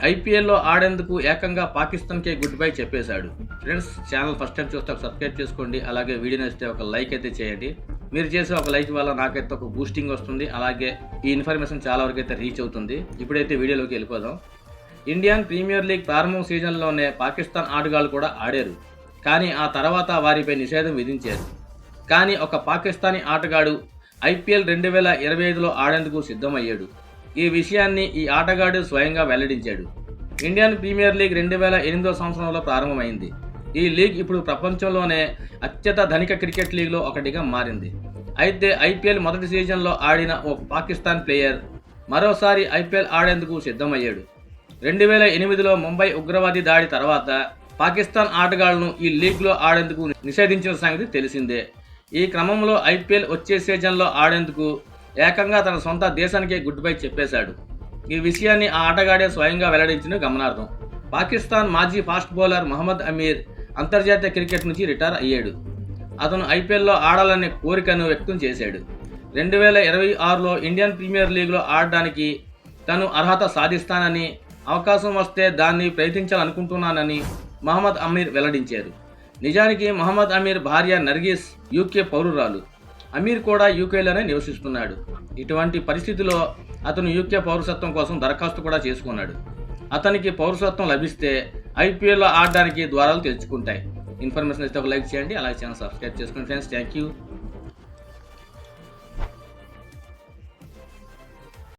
ఐపీఎల్లో ఆడేందుకు ఏకంగా పాకిస్తాన్కే good bye చెప్పేశాడు. ఫ్రెండ్స్, ఛానల్ ఫస్ట్ టైం చూస్తే ఒక సబ్స్క్రైబ్ చేసుకోండి. అలాగే వీడియో నచ్చితే ఒక లైక్ అయితే చేయండి. మీరు చేసే ఒక లైక్ వల్ల నాకైతే ఒక బూస్టింగ్ వస్తుంది. అలాగే ఈ ఇన్ఫర్మేషన్ చాలా వరకు అయితే రీచ్ అవుతుంది. ఇప్పుడైతే వీడియోలోకి వెళ్ళిపోదాం. ఇండియన్ ప్రీమియర్ లీగ్ ప్రారంభం సీజన్లోనే పాకిస్తాన్ ఆటగాళ్లు కూడా ఆడారు. కానీ ఆ తర్వాత వారిపై నిషేధం విధించారు. కానీ ఒక పాకిస్తానీ ఆటగాడు ఐపీఎల్ 2025లో ఆడేందుకు సిద్ధమయ్యాడు. ఈ విషయాన్ని ఈ ఆటగాడు స్వయంగా వెల్లడించాడు. ఇండియన్ ప్రీమియర్ లీగ్ 2008వ సంవత్సరంలో ప్రారంభమైంది. ఈ లీగ్ ఇప్పుడు ప్రపంచంలోనే అత్యంత ధనిక క్రికెట్ లీగ్లో ఒకటిగా మారింది. అయితే ఐపీఎల్ మొదటి సీజన్లో ఆడిన ఓ పాకిస్తాన్ ప్లేయర్ మరోసారి ఐపీఎల్ ఆడేందుకు సిద్ధమయ్యాడు. 2008లో ముంబై ఉగ్రవాది దాడి తర్వాత పాకిస్తాన్ ఆటగాళ్లను ఈ లీగ్లో ఆడేందుకు నిషేధించిన సంగతి తెలిసిందే. ఈ క్రమంలో ఐపీఎల్ వచ్చే సీజన్లో ఆడేందుకు ఏకంగా తన సొంత దేశానికే గుడ్ బై చెప్పేశాడు. ఈ విషయాన్ని ఆ ఆటగాడే స్వయంగా వెల్లడించిన గమనార్హం. పాకిస్తాన్ మాజీ ఫాస్ట్ బౌలర్ మహమ్మద్ అమీర్ అంతర్జాతీయ క్రికెట్ నుంచి రిటైర్ అయ్యాడు. అతను ఐపీఎల్లో ఆడాలనే కోరికను వ్యక్తం చేశాడు. 2026లో ఇండియన్ ప్రీమియర్ లీగ్లో ఆడడానికి తను అర్హత సాధిస్తానని, అవకాశం వస్తే దాన్ని ప్రయత్నించాలనుకుంటున్నానని మహమ్మద్ అమీర్ వెల్లడించారు. నిజానికి మహమ్మద్ అమీర్ భార్య నర్గిస్ యూకే పౌరురాలు. అమీర్ కూడా యూకేలోనే నివసిస్తున్నాడు. ఇటువంటి పరిస్థితిలో అతను యూకే పౌరసత్వం కోసం దరఖాస్తు కూడా చేసుకున్నాడు. అతనికి పౌరసత్వం లభిస్తే ఐపీఎల్లో ఆడడానికి ద్వారాలు తెరుచుకుంటాయి. ఇన్ఫర్మేషన్ ఇస్తే ఒక లైక్ చేయండి. అలాగే ఛానల్ సబ్స్క్రైబ్ చేసుకోండి ఫ్రెండ్స్. Thank you.